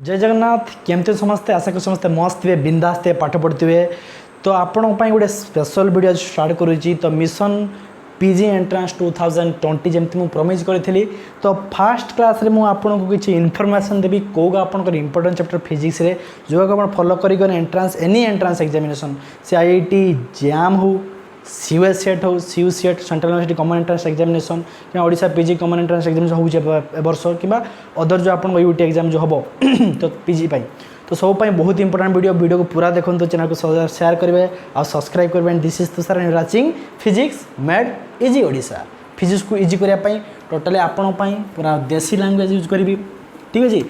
जय जगन्नाथ केमती समस्ते आशा कर समस्ते मस्त थे बिंदास थे पाठ पढ़ुवे तो आपण गोटे स्पेशल वीडियो स्टार्ट करुच्ची तो मिशन पीजी एंट्रांस 2020 जमी मुझे प्रमिज करी तो फास्ट क्लास रे आपको किसी इनफॉरमेशन देवी कौन आप इंपोर्टेंट चैप्टर फिजिक्स रे जो आप फॉलो कर एंट्रांस एनी एंट्रांस एग्जामिनेशन से आईआईटी जैम हो सीयूएस सेट हो CU CET central university common entrance examination कि Odisha PG common entrance examination हो वर्ष कि अदर जो आप यूटी एग्जाम जो हम तो पीजी तो सब बहुत इंपोर्टेंट वीडियो को पूरा देखो चैनल को शेयर करेंगे और सब्सक्राइब करेंगे। This is Tushar watching physics made easy Odisha physics को इजी करने टोटाली आपण पूरा देसी लैंग्वेज यूज करी ठीक अच्छे।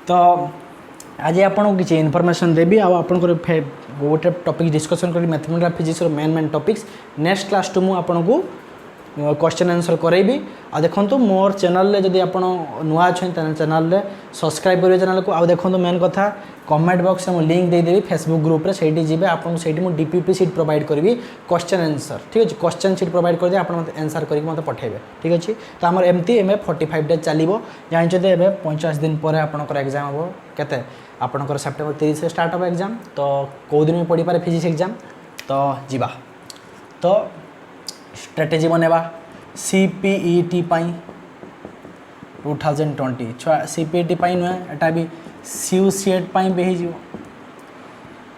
तो आज आपको किसी इनफॉरमेशन देवी आपंकर गोटे टॉपिक डिस्कशन करी mathematical physics main topics next class टू मुझे आपको क्वेश्चन आंसर करेबी आ देखो मोर चैनल जदि आप नुआ अच्छे चैनल सब्सक्राइब करेंगे चैनल को आ देखो मेन कथा कमेंट बॉक्स में लिंक देदेवी फेसबुक ग्रुप रे सही जी आपको सही मुझे डीपीपी सीट प्रोवाइड करी क्वेश्चन आंसर ठीक अच्छे क्वेश्चन सीट प्रोवाइड कर आप आंसर करके मत पठेबे ठीक अच्छे। तो आम एमती एम 45 डेज चलो जानते एवं 50 दिन पर आपंकर एग्जाम हम केते आपंकर सेप्टेम्बर 30 से स्टार्ट हो एग्जाम तो कौ दिन में पढ़ी पारे फिजिक्स एग्जाम तो जीवा तो स्ट्रेटेजी बनेबा सीपीईटी 2020 छुआ सीपीईटी नुहे एटा भी सीयू सेट भी हो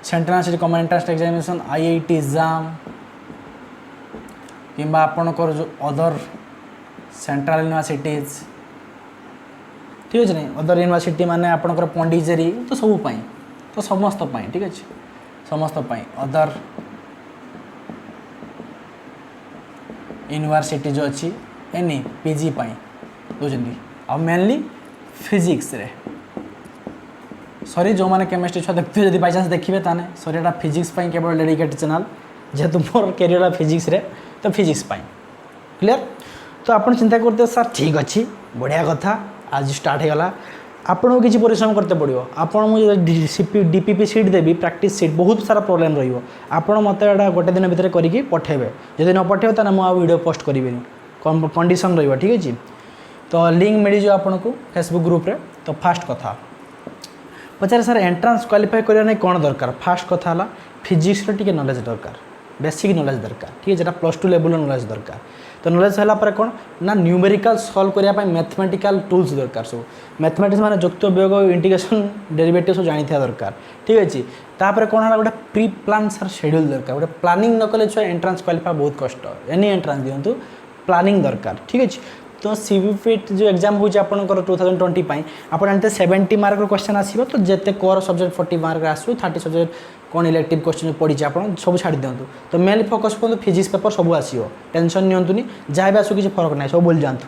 central university common entrance examination IIT exam कि आपणकर जो अदर सेंट्रल यूनिवर्सिटीज ठीक अच्छे नहीं अदर यूनिवर्सिटी माने आपणकर पंडिचेरी तो सब तो समस्त ठीक अच्छे समस्त अदर यूनिवर्सिटी जो अच्छी एनी पीजी बुझे आ मेनली फिजिक्स रे सॉरी जो मैंने केमिस्ट्री छुआ देखते जब बाई चान्स देखिए ताने सॉरी एटा फिजिक्स केवल डेडिकेटेड चैनल जेहेतु मोर कैरियर फिजिक्स रे तो फिजिक्स क्लियर। तो आप चिंता करते सर ठीक अच्छे बढ़िया कथा आज स्टार्ट होगा आपको किसी परिश्रम करते पड़ो आपड़ मुझे डीपीपी सीट देवी प्रैक्टिस सीट बहुत सारा प्रोब्लेम रहा मत गोटे दिन भितर करके पठेबे जदि न पठेबे तो मुझे वीडियो पोस्ट करी कंडीशन रही ठीक अच्छे। तो लिंक मिल आपको फेसबुक ग्रुप रे। तो फास्ट कथा पचारे सर एंट्रांस क्वालिफाई करने कौन दरकार फास्ट कथा है फिजिक्स टी नॉलेज दरकार बेसिक नॉलेज दरकार ठीक है प्लस 2 लेवल नॉलेज दरकार। तो नॉलेज है कौन ना न्यूमेरिकल सॉल्व करने मैथमेटिकल टूल्स दरकार सब मैथमेटिक्स माने जुक्त वियोग इंटीग्रेशन डेरिवेटिव सब जानी दरकार ठीक अच्छे। तापर कौन है गोटे प्री प्लान सर शेड्यूल दरकार गोटे प्लानिंग न कले छुआ एंट्रांस क्वालिफाई बहुत कष्ट एनी एंट्रांस दिंतु प्लानिंग दरकार ठीक अच्छे। तो सीवीपीट जो एग्जाम हो 2020 आप जानते 70 मार्क क्वेश्चन आसो तो जिते कोर सब्जेक्ट 40 मार्क आसो 30 सब्जेक्ट कौन इलेक्टिव क्वेश्चन पड़ी आप सब छाड़ी दिंतु। तो मेनली फोकस करूँ फिजिक्स पेपर सब आसो टेंशन नियंतुनी जहाँ भी आसो किसी फरक ना सब बोल जातु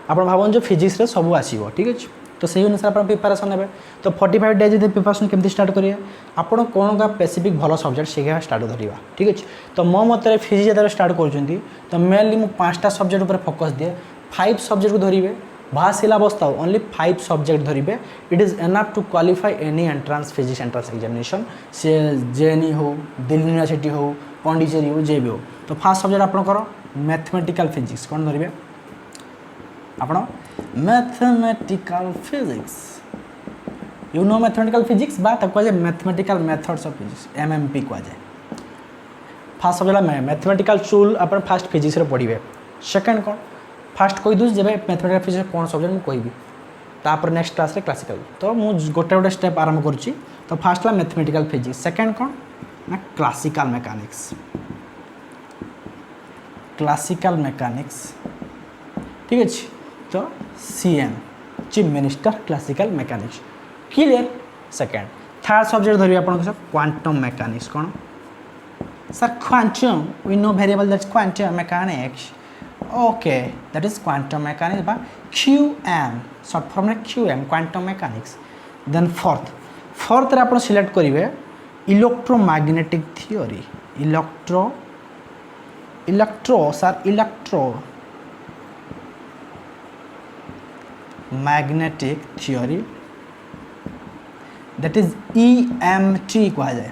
आप भावुन जो फिजिक्स सब आसो ठीक अच्छे। तो सही अनुसार आप प्रिपेरेसन हे तो 45 डेज प्रिपेरेसन केमती स्टार्ट करेंगे आप कौन का स्पेसिफिक भल सब्जेक्ट से स्टार्ट धरवा ठीक अच्छे। तो मो मत फिजिक्स जो स्टार्ट कर तो मेनली मुझे 5टा सब्जेक्ट पर फोकस दिए 5 सब्जेक्ट को धरवे भा सिलेबस था ओनली 5 सब्जेक्ट धरवे it is enough to qualify any entrance physics entrance examination से जेएनयू हो दिल्ली यूनिवर्सिटी हो पंडिचेरी हो जे भी हो। तो फास्ट सब्जेक्ट आपंकर मैथमेटिकल फिजिक्स कौन धरवे आप mathematical physics you know mathematical physics बा कहुए mathematical methods of physics MMP कहुए। फास्ट सब्जेक्ट मैथमेटिकल टूल आप फास्ट फिजिक्स पढ़े सेकेंड कौन फास्ट कही दूँ जब मैथमेटिकल फिजिक्स कौन सब्जेक्ट मुझे कहि तापर नेक्स्ट क्लास रे क्लासिकल तो मुझे गोटे गोटे स्टेप आरंभ करुच्ची। तो फास्ट है मैथमेटिकल फिजिक्स सेकेंड कौन ना क्लासिकल मैकेनिक्स ठीक अच्छे। तो CM chief minister classical mechanics clear second. Third subject धरिए आप क्वांटम मैकेनिक्स कौन sir quantum we know variable that's quantum mechanics okay that is quantum mechanics बा QM शॉर्ट फॉर्म में QM quantum mechanics. Then fourth रे आप select करेंगे electromagnetic theory magnetic theory that is EMT कहा जाए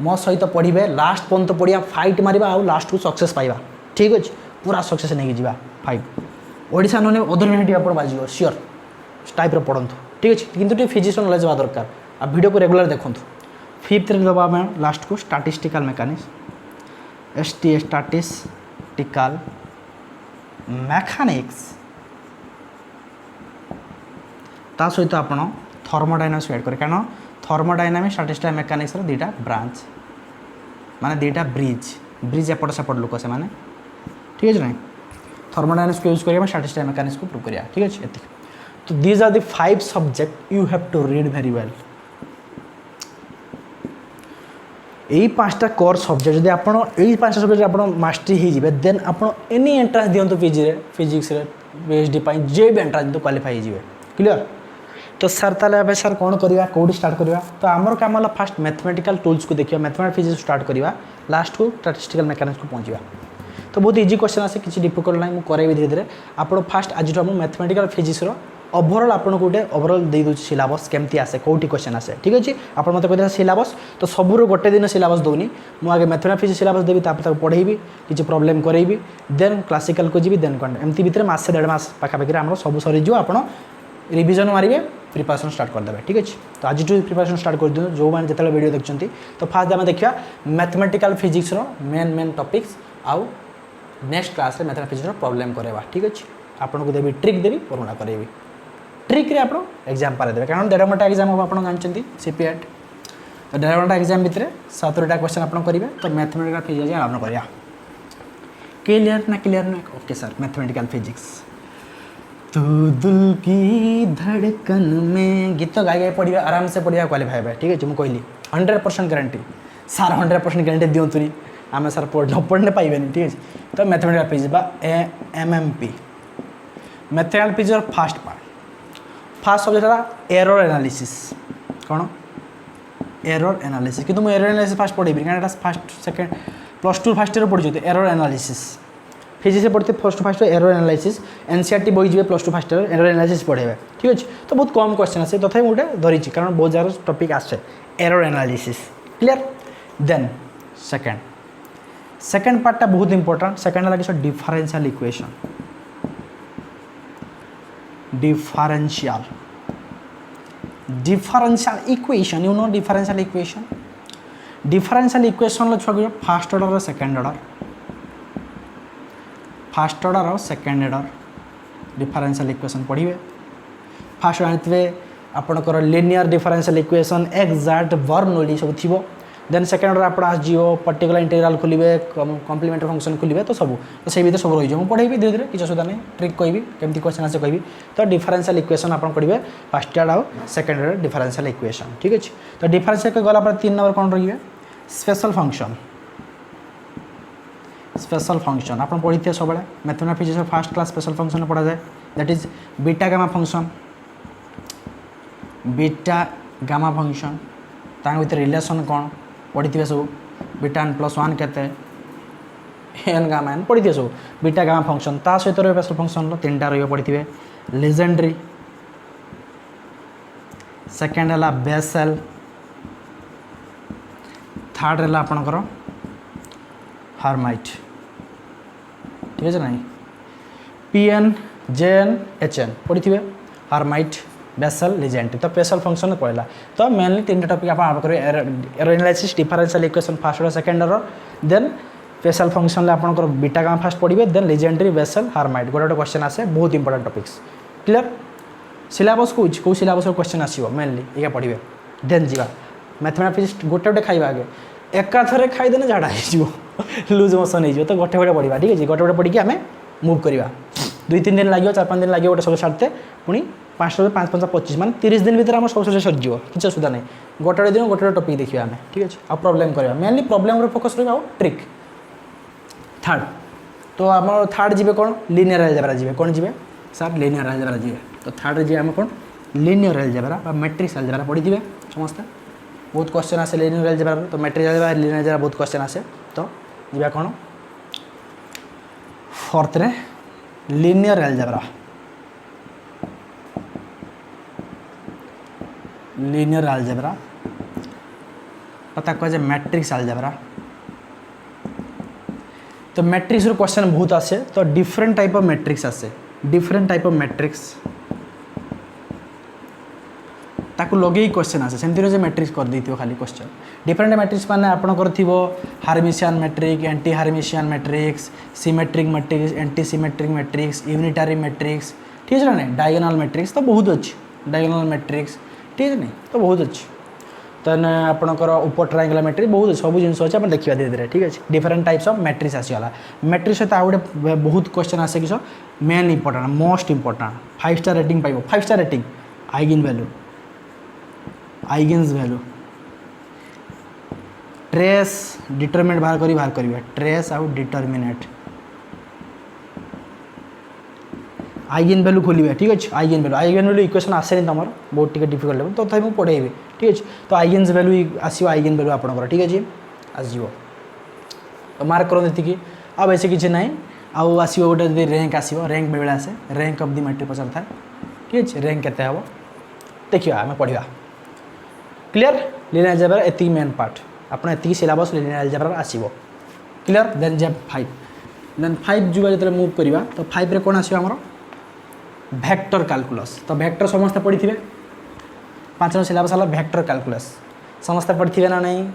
मो सहित पढ़े लास्ट पर्यंत पढ़िया फाइट मारिबा आ लास्ट को सक्सेस पाइबा ठीक अच्छे पूरा सक्सेस नहीं जावा फाइट ओडिशा नने अदर यूनिवर्सिटी आप बाजियो श्योर टाइप पढ़ंतु ठीक अच्छे कितु फिजिक्स नॉलेज हवा दरकार आ वीडियो को रेगुलर देखूँ फिफ्थ दबा आम लास्ट को statistical mechanics ST statistical mechanics ता सहित आप थर्मोडायनामिक्स ऐड करें कारण थर्मोडायनामिक्स स्टैटिस्टिकल मेकानिक्स दुईटा ब्रांच माने दुईटा ब्रिज ब्रिज एपट सेपट लोक से माने ठीक है ना थर्मोडायनामिक्स को यूज करिया स्टैटिस्टिकल मेकानिक्स को प्रूव करिया ठीक है एति तो these are the 5 subject you have to read very well यही 5टा कोर सब्जेक्ट जब आप 5टा सब्जेक्ट आप मास्टरी हो देन आप एनी एंट्रांस दिंतु पीजी फिजिक्स PhD जे भी एंट्रांस दिंतु क्वालिफाई हो क्लियर तो सर ताले सर कौन करवा कौटी स्टार्ट करवा तो आमर काम है फास्ट मैथमेटिकल टूल्स को देखिए मैथमेटिक्स फिजिक्स स्टार्ट करवा लास्ट को स्टैटिस्टिकल मेकानिक्स को पहुँचा तो बहुत इजी क्वेश्चन आसे किसी डिफिकल्ट ना मुझे धीरे धीरे आप फास्ट आज मैथमेटिकल फिजिक्स ओवरऑल आपको गोटे ओवरऑल दे दूँ सिलेबस केमती आसे कौटी क्वेश्चन आसे ठीक अच्छे आप मत कहते सिलेबस तो सबूर गोटे दिन सिलेबस दूनी मुझे मैथमेटिक्स फिजिक्स सिलेबस देवी पढ़ेबी किसी प्रोब्लेम करेबी देन क्लासिकल को जी देन कौन एमती भितर मसे 1.5 मास पाखापाखि आम सब सरीज आप रिविजन मारे प्रिपरेशन स्टार्ट करदे ठीक अच्छे तो आज प्रिपरेशन स्टार्ट कर दिखाँ जो मैंने जिते वीडियो देखते तो फास्ट आम देखा मैथमेटिकल फिजिक्स मेन टॉपिक्स आउ नेक्स्ट क्लास रे मैथमेटिक्स फिजिक्स प्रॉब्लम करेगा ठीक अच्छे आपको देवी ट्रिक देवी पूरा करेबी ट्रिक रे आप एग्जाम पारे देवे कारण 1.5 घंटा एग्जाम हम आप जानते CPAT तो 1.5 घंटा एग्जाम भितर 7टा क्वेश्चन आप करेंगे तो मैथमेटिकल फिजिक्स आरम्भ करा क्लियर ना क्लियर ना ओके सर मैथमेटिकल फिजिक्स तू दिल की धड़कन में गीत गाई गाई पढ़िया आराम से पढ़िया क्वालिफाई है ठीक है मुझे कहली 100% गारंटी सार 100% गारंटी दिंतुनी आम सर न पढ़ने पाइबे ठीक है तो mathematical physics MMP mathematical physics fast part fast subject error analysis कौन एरर एनालिसिस किंतु मुझे एरर एनालिसिस फास्ट पढ़ेबी कारण फास्ट सेकेंड +2 फास्ट ईयर पढ़ी एरर एनालिसिस फिजिक्स पढ़ते फर्स्ट एरर एनालिसिस NCERT बही जी +2 फास्ट ईयर एरर एनालिसिस पढ़ेबे ठीक अच्छे तो बहुत कम क्वेश्चन आसे तथा गोटे धरी कारण बहुत जार टॉपिक आसे error analysis clear then second पार्टा बहुत इंपोर्टेंट सेकेंड लगे differential equation differential equation you know differential equation लो छुआ फर्स्ट ऑर्डर और सेकंड ऑर्डर डिफरेंशियल इक्वेशन पढ़िए फास्ट जानते आपणकर linear differential equation exact Bernoulli सब थी देन सेकेंड ऑर्डर आप आसो पर्टिकुलर इंटीग्रल खोलिए कम्प्लीमेंटरी फंक्शन खोलिए तो सब तो से भीतर सब रही पढ़ेबी धीरे धीरे किसी असुविधा नहीं ट्रिक कहि केमती क्वेश्चन आसे कहि तो डिफरेंशियल इक्वेशन आप पढ़िए फर्स्ट ईयर आउ सेकेंड ईयर डिफरेंशियल इक्वेशन ठीक अच्छे तो डिफरेंशियल गला 3 नंबर कौन रही स्पेशल फंक्शन आप पढ़ी थे सब mathematics physics first class special function पढ़ा जाए that is beta gamma function भीतर रिलेशन कौन पढ़ी थे सब बीटा n+1 केते n गामा n पढ़ी थे सब बीटा गामा फंक्शन ता सहित स्पेशल फंक्शन 3टा रही पढ़ी थे लेजेंडरी सेकेंड है बेसेल थर्ड है आपणकर हार्माइट ठीक है ना PN JN HN पढ़ी थे हार्माइट बेसेल लेजेंडरी तो स्पेशल फंक्शन पढ़ला तो मेनली 3टा टॉपिक आप करेंगे error analysis differential equation first और second order then special function आपंकर बीटा गामा फास्ट पढ़े देन लेजेंडरी बेसेल हार्माइट गोटे क्वेश्चन आसे बहुत इंपोर्टेंट टॉपिक्स क्लियर सिलेबस कौ सिलेबस क्वेश्चन आसो मेनली ये पढ़े देन जा मैथमेटिक्स गोटे गोटे खाଇବା आगे एकाथरे खाईदेने झाड़ा हो लुज मोशन हो तो गोटे गोटे पढ़ा ठीक है गोटे गोटे पढ़ी आम मुव करवा 2-3 दिन लगे 4-5 दिन लगे गोटे सब सारते पुणी 5-5-25 मान 30 दिन भर आम सब सरीज किसी असुविधा नहीं गोटे दिन गोटे टॉपिक देखिए आम ठीक अच्छे आ प्रॉब्लम करवा मेनली प्रॉब्लम फोकस रहा ट्रिक थर्ड तो आम थर्ड जी कौन लिनियर अलजेब्रा जी कौन जी सर लिनियर अलजेब्रा जी तो थर्ड जी आम कौन लिनियर अलजेब्रा मैट्रिक्स अलजेब्रा पढ़ी थे समस्ते बहुत क्वेश्चन आसे लिनियर अलजेब्रा तो मैट्रिक्स अलजेब्रा लिनियर अलजेब्रा बहुत क्वेश्चन आसे तो जी कौन फोर्थ रे लिनियर अलजेब्रा पता कह मैट्रिक्स अलजेब्रा तो मैट्रिक्स क्वेश्चन बहुत आसे तो डिफरेंट टाइप ऑफ मैट्रिक्स आसे डिफरेंट टाइप ऑफ मैट्रिक्स ताकू लगे क्वेश्चन आसे सेमती जे मैट्रिक्स कर देथियो खाली क्वेश्चन डिफरेंट मैट्रिक्स माने आपनकर थिबो Hermitian matrix anti Hermitian matrix symmetric matrix anti symmetric matrix unitary matrix ठीक है ना डायगोनल मैट्रिक्स तो बहुत अच्छी डायगोनल मैट्रिक्स ठीक है नहीं तो बहुत अच्छी तेन आपणकर उपर ट्रायंगुलर मैट्रिक्स बहुत सब जिन अच्छे आप देखा धीरे धीरे ठीक है डिफरेंट टाइप्स ऑफ मैट्रिक्स आसीगला मैट्रिक्स सहित आउ गोटे बहुत क्वेश्चन आसे कि main important most important 5 star rating पाइब 5 star rating eigen value eigens value trace determinant बाहर करिवे ट्रेस आउ डिटरमिनेट आइगेन वैल्यू खोलिए ठीक है आइगेन वैल्यू इक्वेशन आसे तुम बहुत टी डिफिकल्ट लेवल तो मुझे पढ़ेबी ठीक है तो आइगेन्स वैल्यू आसो आइगेन वैल्यू आपंकर ठीक है आसो तो मार्क कर आ बेसी किसी ना आउ आसो गोटे रैंक आसो रैंक बेले आसे रैंक ऑफ द मैट्रिक पचार था ठीक है रैंक केते हम देखिए आम पढ़ा क्लियर लिनियर अलजेब्रा एति मेन पार्ट आपन एति सिलेबस लिनियर अलजेब्रा आसीबो क्लियर देन जेब 5 देन 5 जुवा जब मूव करवा तो 5 रे कोन आसीबो हमरो वेक्टर कैलकुलस तो वेक्टर समस्त पढ़ी थे 5 सिलेबस है वेक्टर कैलकुलस समस्त पढ़ी थे ना नहीं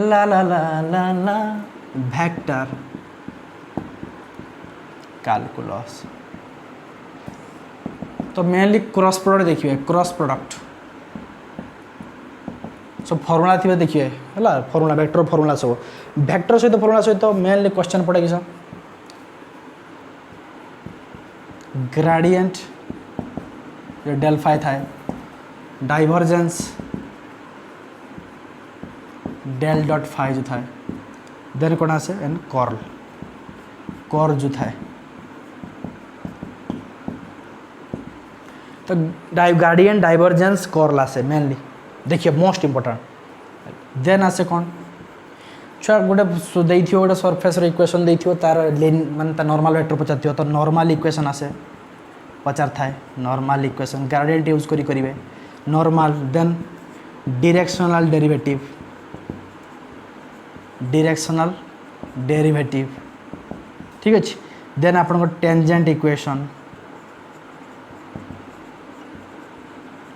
ला ला ला ला ला वेक्टर कैलकुलस तो मेनली क्रॉस प्रोडक्ट देखिए क्रॉस प्रोडक्ट सब फॉर्मूला थी देखिए है फॉर्मूला वेक्टर फॉर्मूला सब वेक्टर सहित फॉर्मूला सहित मेनली क्वेश्चन पड़े कि ग्रेडियंट जो डेल फाई था डाइवर्जेंस डेल डॉट फाई जो था देन कौन आसे एंड कॉर्ल जो था तो ग्रेडियंट डाइवर्जेंस कॉर्ल आसे मेनली देखिए मोस्ट इंपोर्टेंट देन आसे कौन छुआ गोटे गोटे सरफेस इक्वेशन देथियो तार माने नॉर्मल वेक्टर पचार तो नॉर्मल इक्वेशन आसे पचार थाए नॉर्मल इक्वेशन ग्रेडियंट यूज करेंगे नॉर्मल देन डायरेक्शनल डेरिवेटिव ठीक है देन आपन टेंजेंट इक्वेशन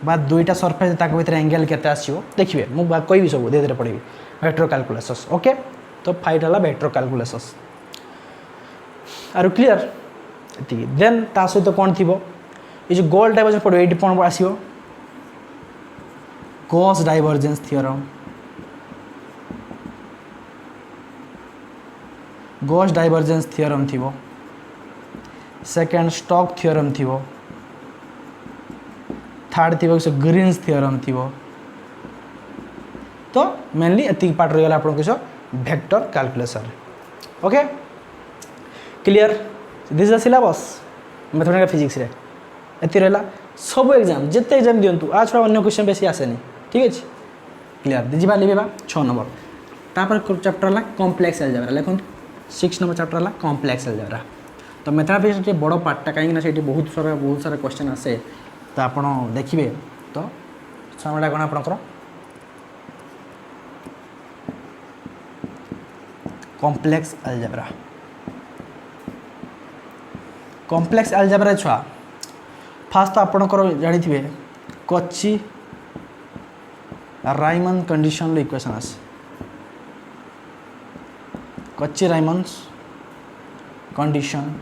बा दुईटा सरफेस ताक भीतर एंगल केते आसीओ देखिए मुझे कहबी सब धीरे धीरे पढ़ी वेक्टर कैलकुलस ओके तो 5 है vector calculus are clear then ता सहित कौन थी ये जो गोल डाइवर्जेंस पड़ो ये कौन आसो Gauss divergence theorem Gauss divergence theorem थी सेकेंड स्टॉक थ्योरम थी थर्ड थी ग्रीन्स थ्योरम थी तो मेनली एति पार्ट रहीगला आपन किस vector calculation okay clear this is the syllabus mathematical physics रे एति रहला सब एग्जाम जिते एग्जाम दियंतु आ छुआ अन्य क्वेश्चन बेसी आसेनी ठीक है क्लियर दिजिबा लेबा 6 नंबर तापर चैप्टर ला कॉम्प्लेक्स अलजेब्रा लेखन 6 नंबर चैप्टर ला कॉम्प्लेक्स अलजेब्रा तो मैथमेटिक्स के बड़ पार्टटा कहीं से बहुत सारा क्वेश्चन आसे तो आपण देखिए तो समयटा कौन आपंकर कॉम्प्लेक्स अलजेब्रा कॉम्प्लेक्स अलजेब्रा छुआ फास्ट तो आपंकर जानी कच्ची राइमन कंडीशन इक्वेशन आस कच्ची राइमन कंडीशन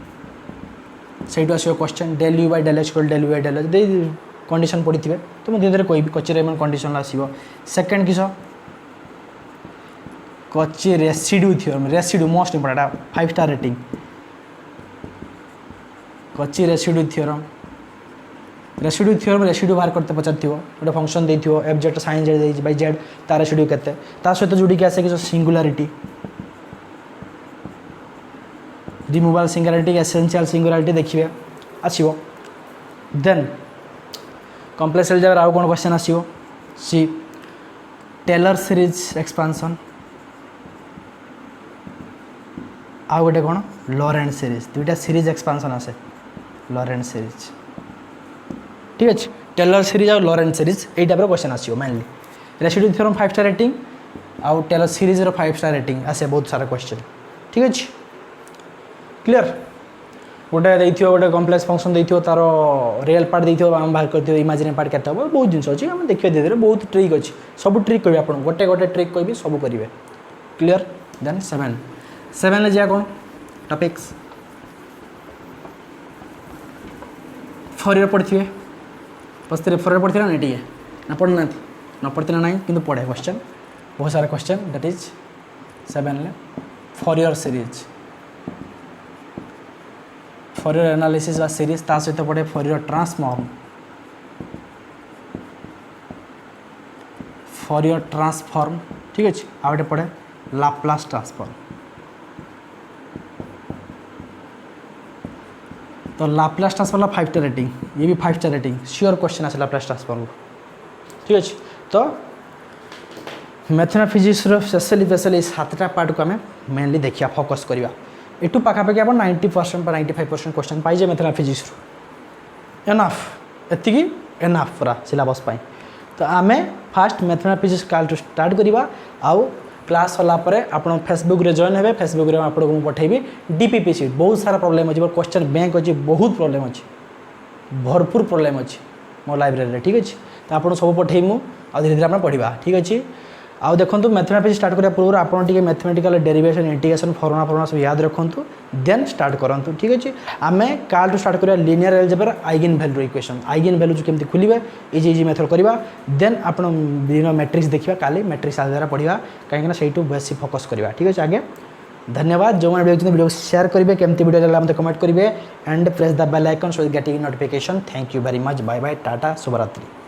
से आसो question del u by del h del u by del h condition पड़ी थे तो मुझे धीरे कहबी कच्ची राइमन कंडीशन आसो सेकेंड किस Cauchy residue theorem residue most important 5 star rating Cauchy residue theorem residue बाहर करते पचार गोटे फंक्शन देथियो F Z sine Z by Z तार रेसिड्यू केते ता सहित जोड़ी आसे कि singularity removal singularity essential singularity देखिए आसो देन कॉम्प्लेक्स अलजेब्रा आउ कौन क्वेश्चन आसो सी टेलर सीरीज एक्सपांशन आउ गोटे कौन लॉरेंट सीरीज दुईटा सीरीज एक्सपांशन आसे लॉरेंट सीरीज ठीक है टेलर सीरीज और लॉरेंट सीरीज यही टाइप क्वेश्चन आसो mainly residue theorem 5 star rating आउ टेलर सीरीज रो 5 स्टार रेटिंग आसे बहुत सारा क्वेश्चन ठीक है क्लियर गोटे देखिए गोटे कम्प्लेक्स फंक्शन देखिए तार रियल पार्ट देखिए आम बाहर कर इमेजिनरी पार्ट केते हम बहुत जिन अच्छी आम देखिए धीरे धीरे बहुत ट्रिक अच्छी सब ट्रिक कह आप गोटे गोटे ट्रिक कह सब करेंगे क्लीयर देन 7 जा कौन टॉपिक्स फॉर पढ़े बस फॉर पढ़े ना टे ना पढ़ना न पढ़ते ना कि पढ़े क्वेश्चन बहुत सारा question that is 7 for your series for your analysis वा सीरीज ता सहित पढ़े फॉर योर ट्रांसफॉर्म ठीक अच्छे आउटे पढ़े लाप्लास ट्रांसफॉर्म तो लाप्लास ट्रांसफॉर्म 5 स्टार रेटिंग ये भी 5 स्टार रेटिंग श्योर क्वेश्चन आसे लाप्लास ट्रांसफॉर्म ठीक अच्छे तो मैथमेटिक्स स्पेशली 7टा पार्ट को आम मेनली देखिए फोकस करवा एटू पाखापाखि आप 90% 95% क्वेश्चन पाइजे मैथमेटिक्स एनाफ एति एनाफ पूरा सिलेबस तो आम फास्ट मैथमेटिक्स काल टू स्टार्ट करवा आउ क्लास होलापर आप फेसबुक रे जॉइन हे फेसबुक रे आपको पठेबी डीपीपी सीट बहुत सारा प्रॉब्लम अच्छी क्वेश्चन बैंक अच्छी बहुत प्रॉब्लम अच्छी भरपूर प्रॉब्लम अच्छी मो लाइब्रेरी ठीक अच्छे तो आपको सब पठेबी मु धीरे धीरे आप पढ़ा ठीक अच्छे आउ देखो मैथमेटिक्स स्टार्ट करने पूर्व आप मैथमेटिकल डेरिवेशन इंटीग्रेशन फॉर्मुला सब याद रखु देन स्टार्ट करूँ ठीक अच्छे आम काल टू स्टार्ट करा linear algebra eigen value equation eigen value केमती खोलिए इजी मेथड करवा देन आप मैट्रिक्स देखा काली मैट्रिक्स आधार पढ़ा कहीं से बेसी फोकस करवा ठीक अच्छे आगे धन्यवाद जो मैंने वीडियो शेयर करेंगे केमती वीडियो लगा मतलब कमेंट करेंगे and press the bell icon so getting notification thank you very much bye bye टाटा शुभरात्रि।